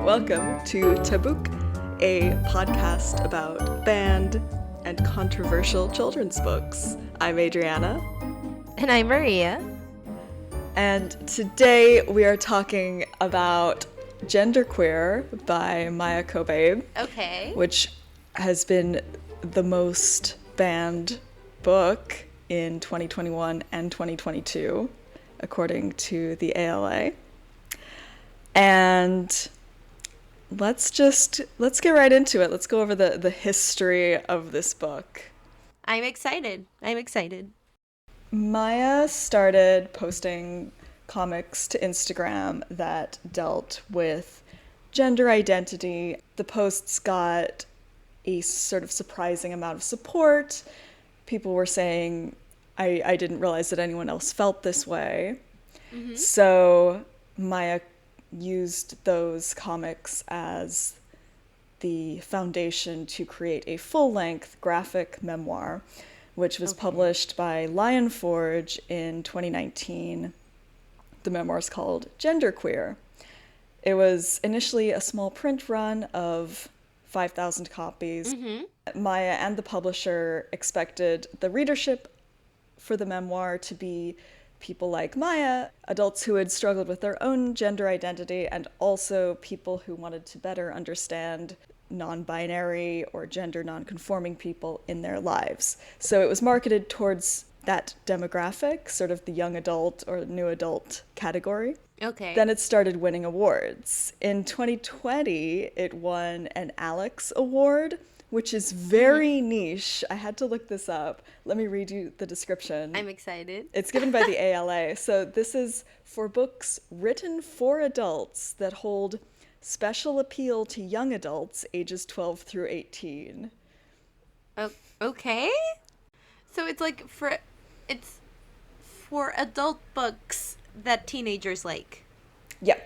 Welcome to Tabuk, a podcast about banned and controversial children's books. I'm Adrianna. And I'm Maria. And today we are talking about Genderqueer by Maia Kobabe. Okay. Which has been the most banned book in 2021 and 2022, according to the ALA. And let's get right into it. Let's go over the history of this book. I'm excited. Maia started posting comics to Instagram that dealt with gender identity. The posts got a sort of surprising amount of support. People were saying, I didn't realize that anyone else felt this way. Mm-hmm. So Maia used those comics as the foundation to create a full-length graphic memoir, which was published by Lion Forge in 2019. The memoir is called Genderqueer. It was initially a small print run of 5,000 copies. Mm-hmm. Maia and the publisher expected the readership for the memoir to be people like Maia, adults who had struggled with their own gender identity, and also people who wanted to better understand non-binary or gender non-conforming people in their lives. So it was marketed towards that demographic, sort of the young adult or new adult category. Okay. Then it started winning awards. In 2020, it won an Alex Award, which is very niche. I had to look this up. Let me read you the description. I'm excited. It's given by the ALA. So this is for books written for adults that hold special appeal to young adults ages 12 through 18. Okay. So it's like it's for adult books that teenagers like. Yeah.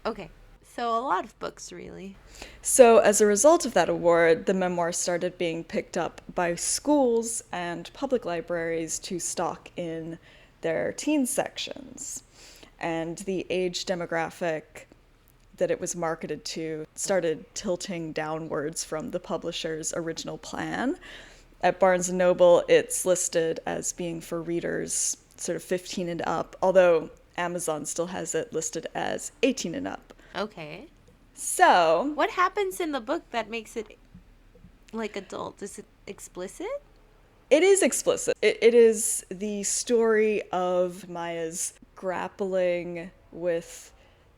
Okay. So a lot of books, really. So as a result of that award, the memoir started being picked up by schools and public libraries to stock in their teen sections. And the age demographic that it was marketed to started tilting downwards from the publisher's original plan. At Barnes & Noble, it's listed as being for readers sort of 15 and up, although Amazon still has it listed as 18 and up. Okay. So what happens in the book that makes it like adult? Is it explicit? It is explicit. It is the story of Maia's grappling with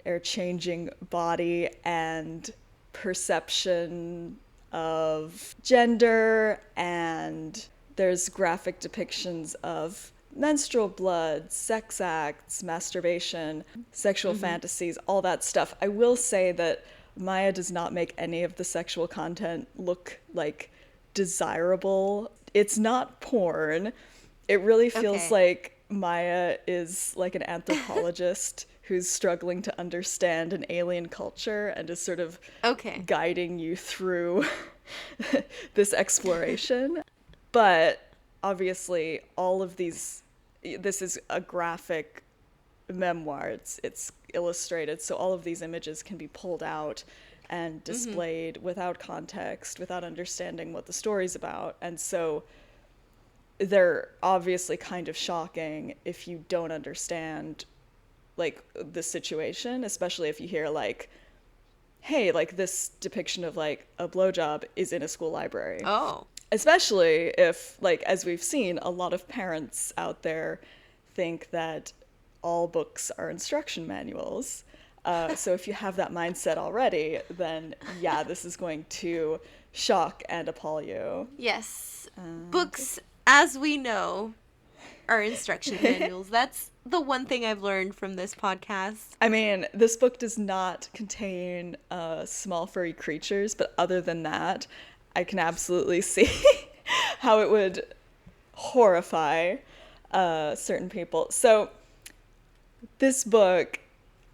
her changing body and perception of gender, and there's graphic depictions of menstrual blood, sex acts, masturbation, sexual fantasies, all that stuff. I will say that Maia does not make any of the sexual content look like desirable. It's not porn. It really feels like Maia is like an anthropologist who's struggling to understand an alien culture and is sort of guiding you through this exploration. But obviously all of these, this is a graphic memoir, it's illustrated, so all of these images can be pulled out and displayed without context, without understanding what the story's about, and so they're obviously kind of shocking if you don't understand like the situation, especially if you hear like, hey, like this depiction of like a blowjob is in a school library. Oh. Especially if, like, as we've seen, a lot of parents out there think that all books are instruction manuals. So if you have that mindset already, then yeah, this is going to shock and appall you. Yes. Books, as we know, are instruction manuals. That's the one thing I've learned from this podcast. I mean, this book does not contain small furry creatures, but other than that, I can absolutely see how it would horrify certain people. So this book,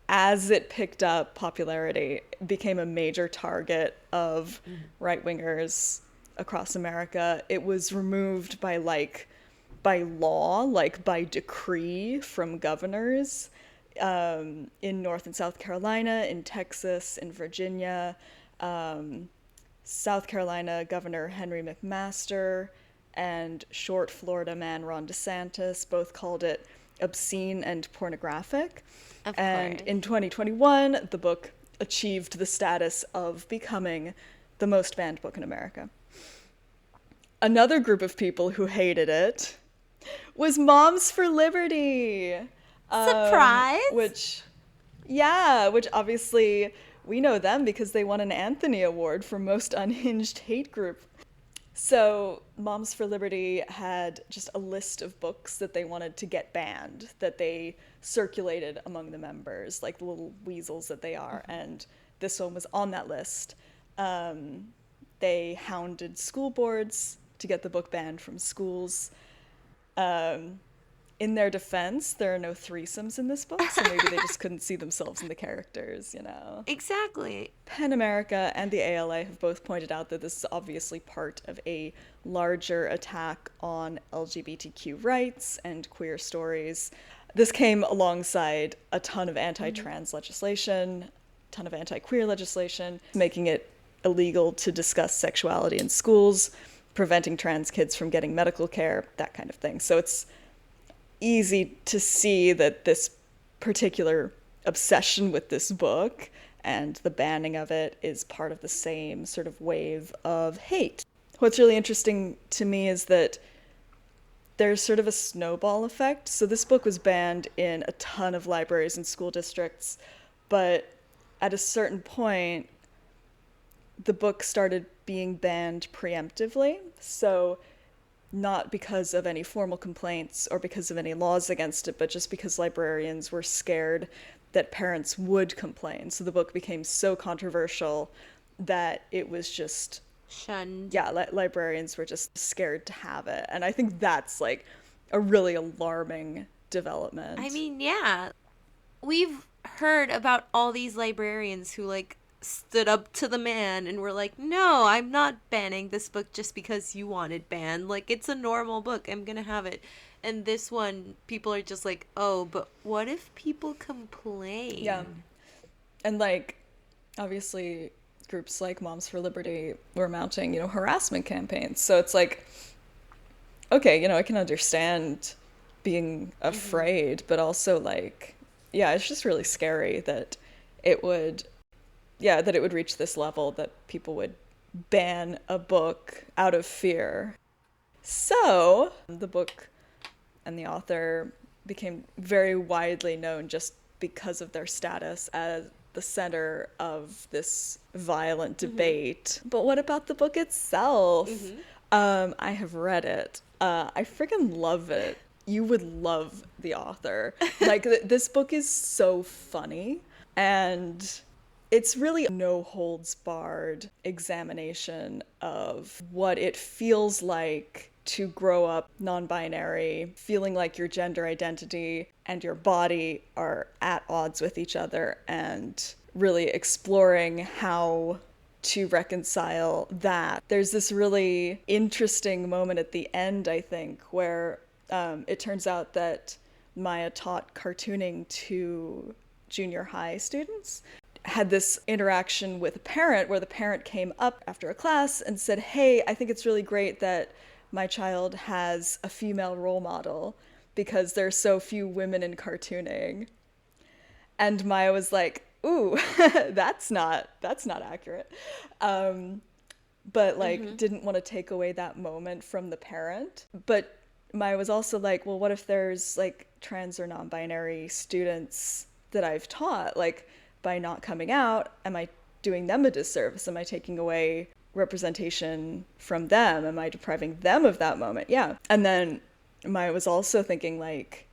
as it picked up popularity, became a major target of right-wingers across America. It was removed by law, like by decree from governors in North and South Carolina, in Texas, in Virginia. South Carolina Governor Henry McMaster and short Florida man Ron DeSantis both called it obscene and pornographic. Of And course. in 2021, the book achieved the status of becoming the most banned book in America. Another group of people who hated it was Moms for Liberty. Surprise! Which obviously we know them because they won an Anthony Award for Most Unhinged Hate Group. So Moms for Liberty had just a list of books that they wanted to get banned, that they circulated among the members, like the little weasels that they are, and this one was on that list. They hounded school boards to get the book banned from schools. In their defense, there are no threesomes in this book, so maybe they just couldn't see themselves in the characters, you know? Exactly. PEN America and the ALA have both pointed out that this is obviously part of a larger attack on LGBTQ rights and queer stories. This came alongside a ton of anti-trans legislation, a ton of anti-queer legislation, making it illegal to discuss sexuality in schools, preventing trans kids from getting medical care, that kind of thing. So it's easy to see that this particular obsession with this book and the banning of it is part of the same sort of wave of hate. What's really interesting to me is that there's sort of a snowball effect. So this book was banned in a ton of libraries and school districts, but at a certain point, the book started being banned preemptively. So not because of any formal complaints or because of any laws against it, but just because librarians were scared that parents would complain. So the book became so controversial that it was just Shunned. Yeah, librarians were just scared to have it. And I think that's like a really alarming development. I mean, yeah. We've heard about all these librarians who like stood up to the man and were like, no, I'm not banning this book just because you want it banned. Like, it's a normal book. I'm gonna have it. And this one, people are just like, oh, but what if people complain? Yeah. And like, obviously, groups like Moms for Liberty were mounting, harassment campaigns. So it's like, okay, I can understand being afraid, but also like, yeah, it's just really scary that it would reach this level that people would ban a book out of fear. So the book and the author became very widely known just because of their status as the center of this violent debate. But what about the book itself? I have read it. I freaking love it. You would love the author. Like, this book is so funny, and it's really a no-holds-barred examination of what it feels like to grow up non-binary, feeling like your gender identity and your body are at odds with each other, and really exploring how to reconcile that. There's this really interesting moment at the end, I think, where it turns out that Maia taught cartooning to junior high students. Had this interaction with a parent where the parent came up after a class and said, hey, I think it's really great that my child has a female role model because there are so few women in cartooning. And Maia was like, ooh, that's not accurate. But like, didn't want to take away that moment from the parent. But Maia was also like, well, what if there's like trans or non-binary students that I've taught? Like, by not coming out, am I doing them a disservice? Am I taking away representation from them? Am I depriving them of that moment? Yeah. And then Maia was also thinking, like,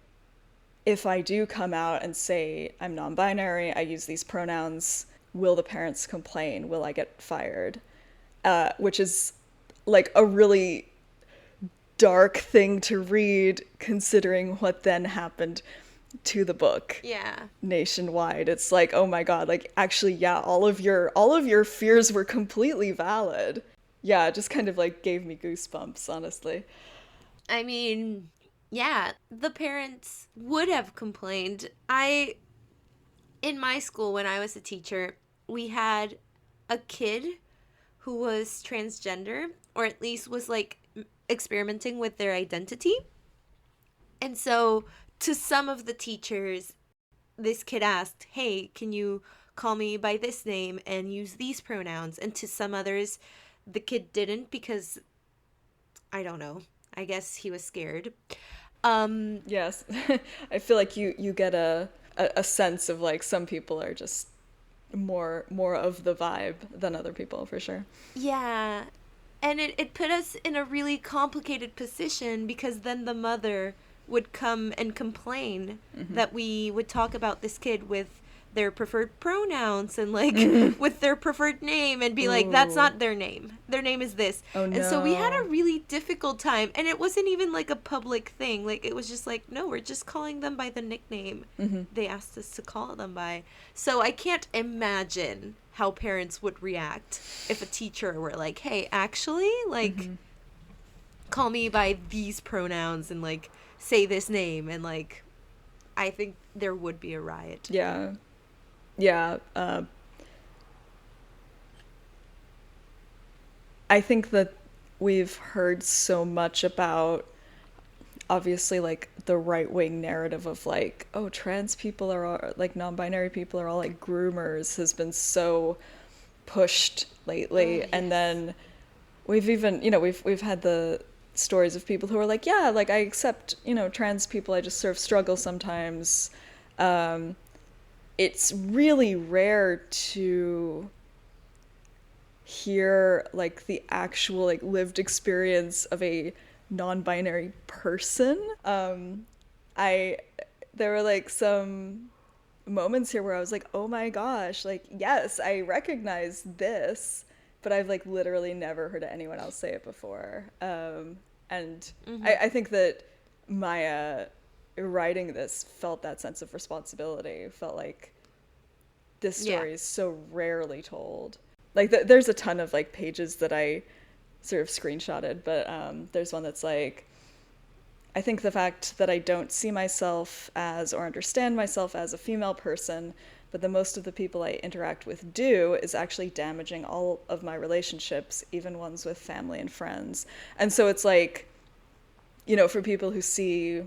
if I do come out and say I'm non-binary, I use these pronouns, will the parents complain? Will I get fired? Which is like a really dark thing to read, considering what then happened to the book. Yeah. Nationwide. It's like, oh my god, like, actually, yeah, all of your fears were completely valid. Yeah, it just kind of like gave me goosebumps, honestly. I mean, yeah, the parents would have complained. I in my school, when I was a teacher, we had a kid who was transgender, or at least was like experimenting with their identity. And so to some of the teachers, this kid asked, "Hey, can you call me by this name and use these pronouns?" And to some others, the kid didn't because, I don't know, I guess he was scared. Yes. I feel like you get a sense of like some people are just more of the vibe than other people for sure. Yeah. And it put us in a really complicated position because then the mother would come and complain that we would talk about this kid with their preferred pronouns and like with their preferred name and be like, that's Ooh. not their name. Their name is this. Oh And so we had a no. really difficult time. And it wasn't even like a public thing. Like it was just like, no, we're just calling them by the nickname they asked us to call them by. So I can't imagine how parents would react if a teacher were like, hey, actually, like, call me by these pronouns and like say this name. And like, I think there would be a riot. Yeah. Yeah. I think that we've heard so much about obviously like the right wing narrative of like, oh, trans people are all, like non-binary people are all like groomers has been so pushed lately. Oh, And yes. then we've even, we've had the stories of people who are like, yeah, like I accept, trans people, I just sort of struggle sometimes. Um, it's really rare to hear like the actual like lived experience of a non-binary person. I There were like some moments here where I was like, oh my gosh, like yes, I recognize this, but I've like literally never heard anyone else say it before. And I think that Maia writing this felt that sense of responsibility, felt like this Yeah. story is so rarely told. Like there's a ton of like pages that I sort of screenshotted, but there's one that's like, I think the fact that I don't see myself as or understand myself as a female person, but that most of the people I interact with do, is actually damaging all of my relationships, even ones with family and friends. And so it's like, for people who see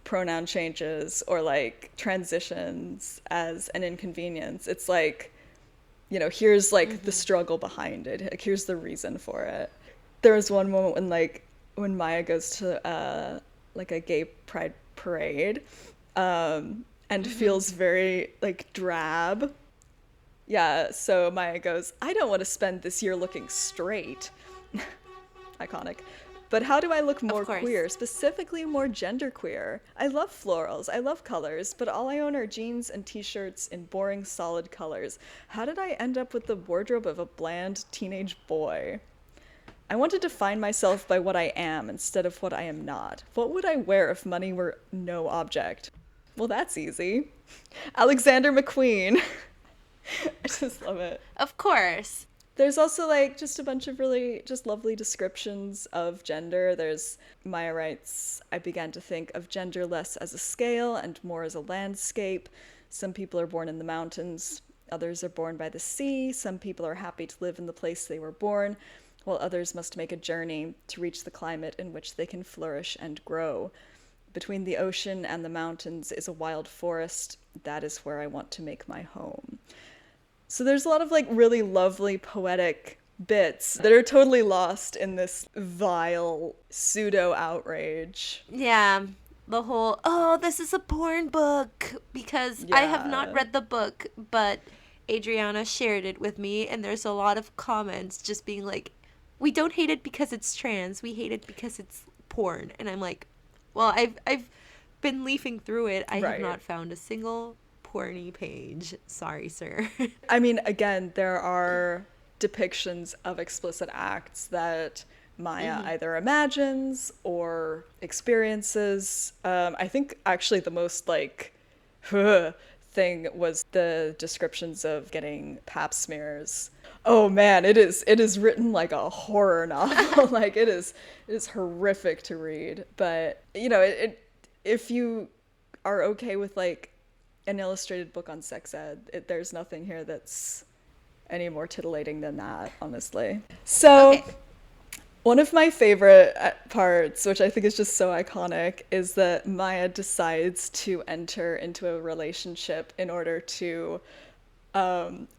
pronoun changes or like transitions as an inconvenience, it's like, here's like the struggle behind it. Like, here's the reason for it. There was one moment when Maia goes to like a gay pride parade, and feels very like drab. Yeah, so Maia goes, I don't want to spend this year looking straight. Iconic. But how do I look Of more course. queer, specifically more genderqueer? I love florals, I love colors, but all I own are jeans and t-shirts in boring, solid colors. How did I end up with the wardrobe of a bland teenage boy? I want to define myself by what I am instead of what I am not. What would I wear if money were no object? Well, that's easy. Alexander McQueen. I just love it. Of course. There's also like just a bunch of really just lovely descriptions of gender. There's Maya writes, I began to think of gender less as a scale and more as a landscape. Some people are born in the mountains, others are born by the sea. Some people are happy to live in the place they were born, while others must make a journey to reach the climate in which they can flourish and grow. Between the ocean and the mountains is a wild forest. That is where I want to make my home. So there's a lot of like really lovely poetic bits that are totally lost in this vile pseudo outrage. Yeah. The whole, oh, this is a porn book. Because I have not Yeah. read the book, but Adriana shared it with me, and there's a lot of comments just being like, we don't hate it because it's trans. We hate it because it's porn. And I'm like, well, I've been leafing through it. I have Right. not found a single porny page. Sorry, sir. I mean, again, there are depictions of explicit acts that Maya either imagines or experiences. I think actually the most like thing was the descriptions of getting pap smears. Oh man, it is written like a horror novel. Like it is horrific to read. But if you are okay with like an illustrated book on sex ed. There's nothing here that's any more titillating than that, honestly. So, Okay. one of my favorite parts, which I think is just so iconic, is that Maia decides to enter into a relationship in order to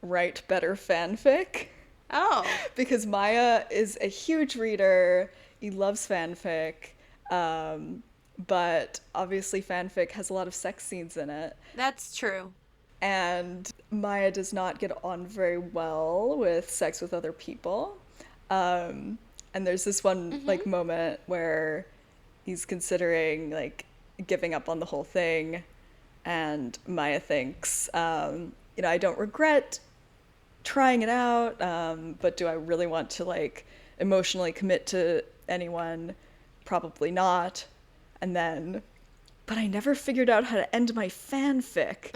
write better fanfic. Oh. Because Maia is a huge reader. He loves fanfic. But obviously fanfic has a lot of sex scenes in it. That's true. And Maia does not get on very well with sex with other people. And there's this one like moment where he's considering like giving up on the whole thing, and Maia thinks, I don't regret trying it out, but do I really want to like emotionally commit to anyone? Probably not. And then, but I never figured out how to end my fanfic.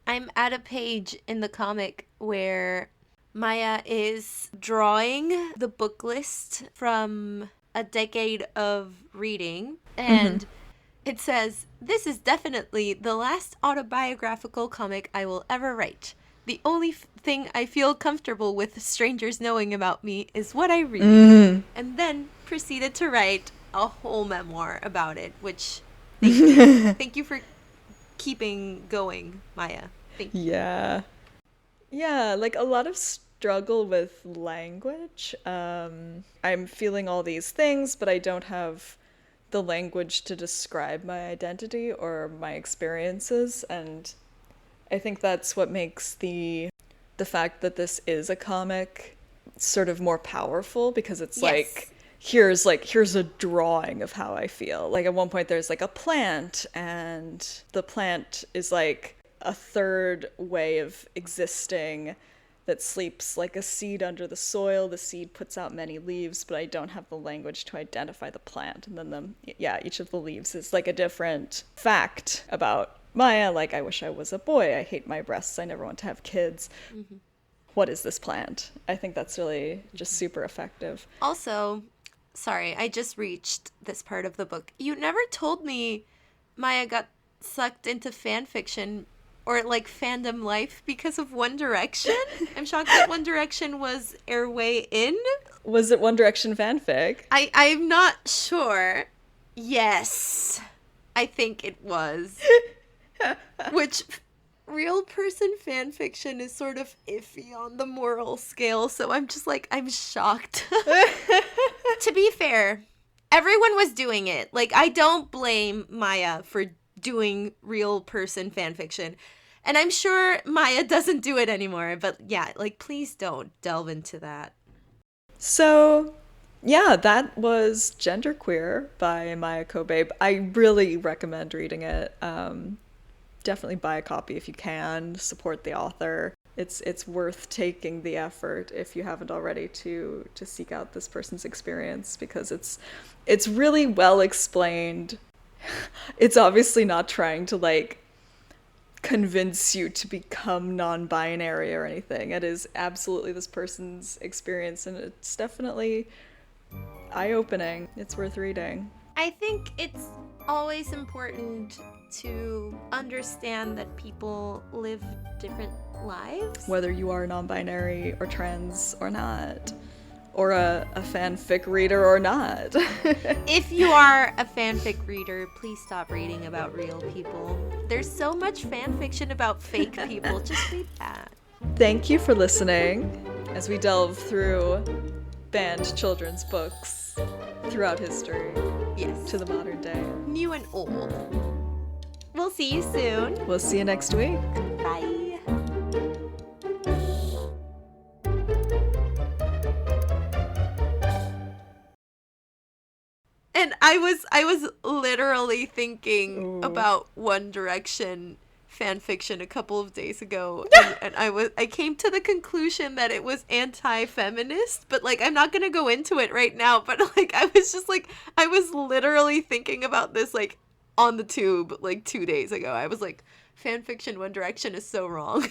I'm at a page in the comic where Maia is drawing the book list from a decade of reading, and it says, "This is definitely the last autobiographical comic I will ever write. The only thing I feel comfortable with strangers knowing about me is what I read." And then proceeded to write a whole memoir about it, which thank you. Thank you for keeping going, Maia. Thank you. Yeah, like a lot of struggle with language. I'm feeling all these things, but I don't have the language to describe my identity or my experiences, and I think that's what makes the fact that this is a comic sort of more powerful, because it's Yes. here's a drawing of how I feel. Like at one point there's like a plant, and the plant is like a third way of existing that sleeps like a seed under the soil. The seed puts out many leaves, but I don't have the language to identify the plant. And then each of the leaves is like a different fact about Maia. Like, I wish I was a boy. I hate my breasts. I never want to have kids. What is this plant? I think that's really just super effective. Also, sorry, I just reached this part of the book. You never told me Maia got sucked into fan fiction or like fandom life because of One Direction. I'm shocked that One Direction was airway in. Was it One Direction fanfic? I'm not sure. Yes, I think it was. Which real person fan fiction is sort of iffy on the moral scale, so I'm just like, I'm shocked. To be fair, everyone was doing it. Like, I don't blame Maia for doing real person fan fiction. And I'm sure Maia doesn't do it anymore, but yeah, like, please don't delve into that. So, yeah, that was Genderqueer by Maia Kobabe. I really recommend reading it. Definitely buy a copy if you can. Support the author. It's worth taking the effort, if you haven't already, to seek out this person's experience, because it's really well explained. It's obviously not trying to like convince you to become non-binary or anything. It is absolutely this person's experience, and it's definitely eye-opening. It's worth reading. I think it's always important to understand that people live different lives. Whether you are non-binary or trans or not, or a fanfic reader or not. If you are a fanfic reader, please stop reading about real people. There's so much fan fiction about fake people. Just read that. Thank you for listening as we delve through banned children's books throughout history. Yes. To the modern day. New and old. We'll see you soon. We'll see you next week. Bye. And I was literally thinking about One Direction fan fiction a couple of days ago, and I came to the conclusion that it was anti-feminist, but like I'm not gonna go into it right now, but like I was literally thinking about this like on the tube like 2 days ago. I was like, fan fiction One Direction is so wrong.